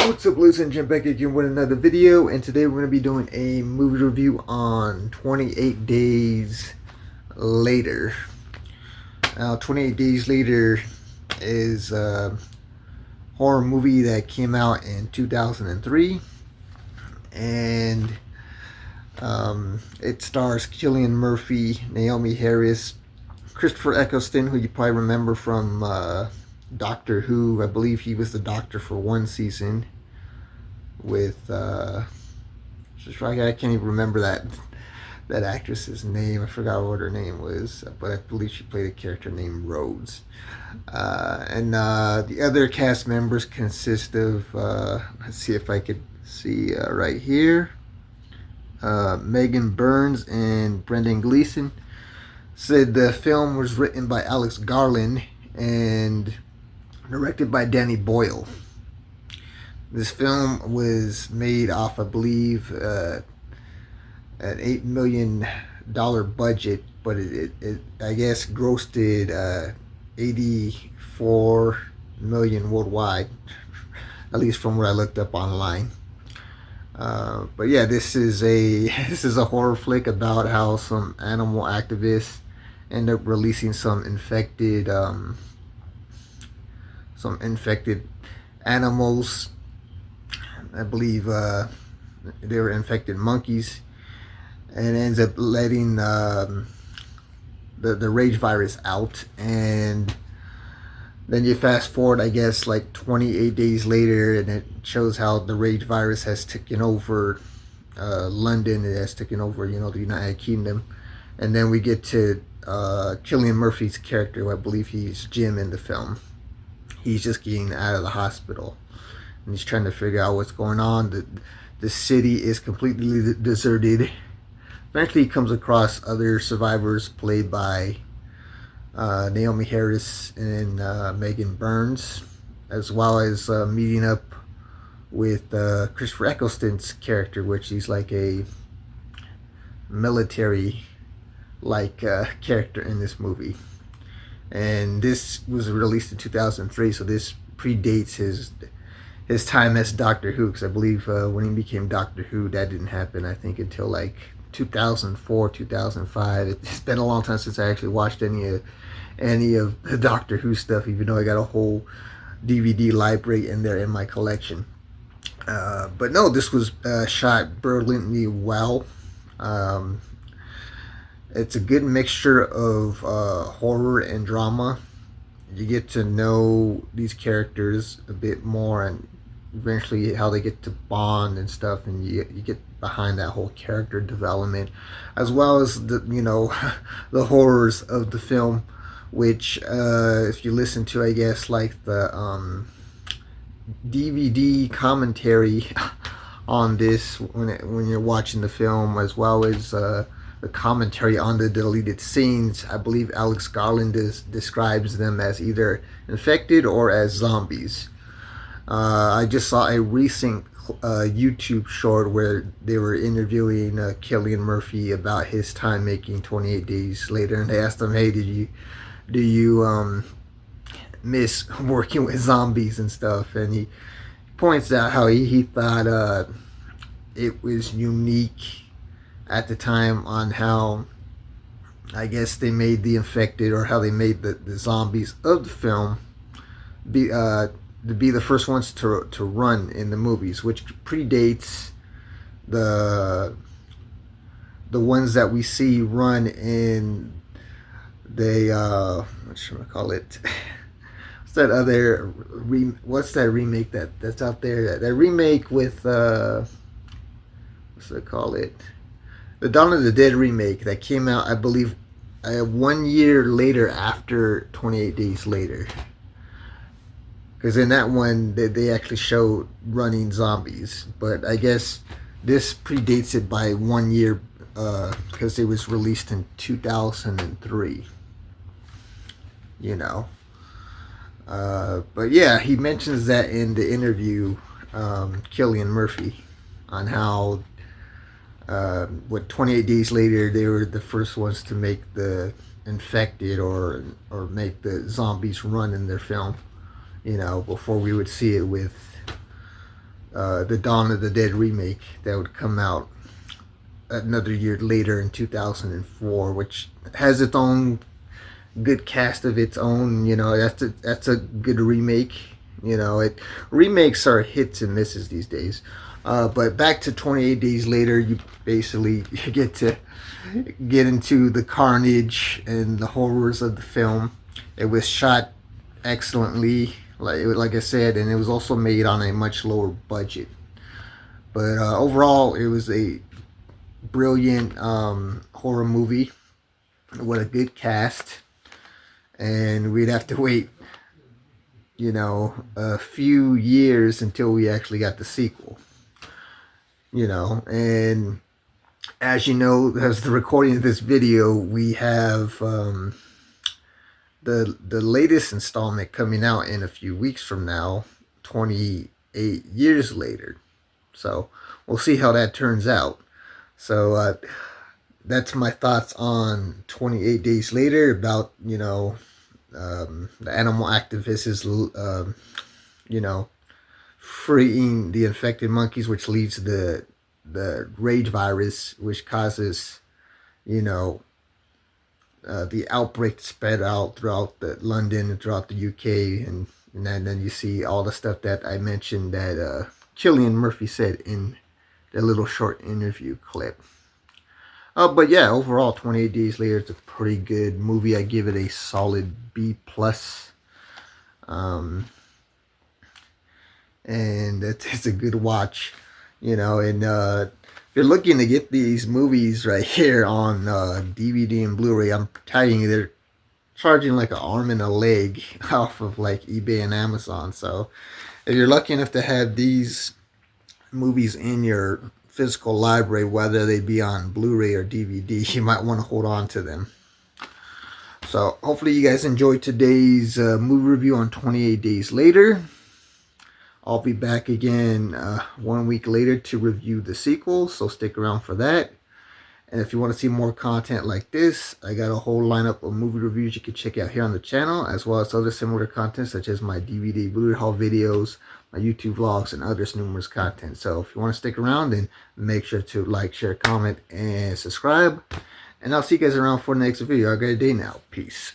What's up, ladies and gentlemen, back again with another video, and today we're going to be doing a movie review on 28 Days Later. Now, 28 Days Later is a horror movie that came out in 2003, and it stars Cillian Murphy, Naomie Harris, Christopher Eccleston, who you probably remember from Doctor Who. I believe he was the Doctor for one season with I can't even remember that actress's name. I forgot what her name was, but I believe she played a character named Rose. And the other cast members consist of let's see if I could see right here, Megan Burns and Brendan Gleeson. Said the film was written by Alex Garland and directed by Danny Boyle. This film was made off, I believe, an $8 million budget, but it I guess grossed $84 million worldwide, at least from what I looked up online. But yeah, this is a horror flick about how some animal activists end up releasing some infected animals. I believe they were infected monkeys, and ends up letting the rage virus out. And then you fast forward, I guess, like 28 days later, and it shows how the rage virus has taken over London. It has taken over, the United Kingdom. And then we get to Cillian Murphy's character. I believe he's Jim in the film. He's just getting out of the hospital, and he's trying to figure out what's going on. The city is completely deserted. Eventually he comes across other survivors played by Naomie Harris and Megan Burns, as well as meeting up with Christopher Eccleston's character, which he's like a military character in this movie. And this was released in 2003, so this predates his time as Doctor Who, because I believe when he became Doctor Who, that didn't happen, I think, until like 2004, 2005. It's been a long time since I actually watched any of the Doctor Who stuff, even though I got a whole DVD library in there in my collection. But no, this was shot brilliantly well. It's a good mixture of horror and drama. You get to know these characters a bit more, and eventually how they get to bond and stuff, and you get behind that whole character development, as well as the the horrors of the film, which if you listen to, I guess, like the DVD commentary on this when you're watching the film, as well as the commentary on the deleted scenes, I believe Alex Garland describes them as either infected or as zombies. I just saw a recent YouTube short where they were interviewing Cillian Murphy about his time making 28 Days Later, and they asked him, "Hey, do you miss working with zombies and stuff?" And he points out how he thought it was unique at the time on how, I guess, they made the infected, or how they made the zombies of the film to be the first ones to run in the movies, which predates the ones that we see run in the what should I call it? What's that other what's that remake that's out there? That remake with what's they call it? The Dawn of the Dead remake that came out, I believe, 1 year later after 28 Days Later. Because in that one, they actually showed running zombies. But I guess this predates it by 1 year, because it was released in 2003. But yeah, he mentions that in the interview, Cillian Murphy, on how 28 Days Later, they were the first ones to make the infected or make the zombies run in their film, before we would see it with the Dawn of the Dead remake that would come out another year later in 2004, which has its own good cast of its own. You know, that's a good remake. You know, remakes are hits and misses these days. But back to 28 Days Later, you basically get to get into the carnage and the horrors of the film. It was shot excellently, like I said, and it was also made on a much lower budget. But overall, it was a brilliant horror movie with a good cast, and we'd have to wait, you know, a few years until we actually got the sequel. You know, and as you know, as the recording of this video, we have the latest installment coming out in a few weeks from now, 28 years later. So we'll see how that turns out. So that's my thoughts on 28 Days Later, about, you know, the animal activist is, you know, freeing the infected monkeys, which leads to the rage virus, which causes, you know, the outbreak spread out throughout London and throughout the UK, and then you see all the stuff that I mentioned that Cillian Murphy said in the little short interview clip. But yeah, overall, 28 Days Later is a pretty good movie. I give it a solid B+. And it's a good watch, you know. And if you're looking to get these movies right here on DVD and Blu-ray, I'm telling you, they're charging like an arm and a leg off of like eBay and Amazon. So if you're lucky enough to have these movies in your physical library, whether they be on Blu-ray or DVD, you might want to hold on to them. So hopefully you guys enjoyed today's movie review on 28 Days Later. I'll be back again 1 week later to review the sequel, so stick around for that. And if you want to see more content like this, I got a whole lineup of movie reviews you can check out here on the channel, as well as other similar content such as my DVD Blu-ray haul videos, my YouTube vlogs, and others numerous content. So if you want to stick around, then make sure to like, share, comment, and subscribe. And I'll see you guys around for the next video. Have a great day now. Peace.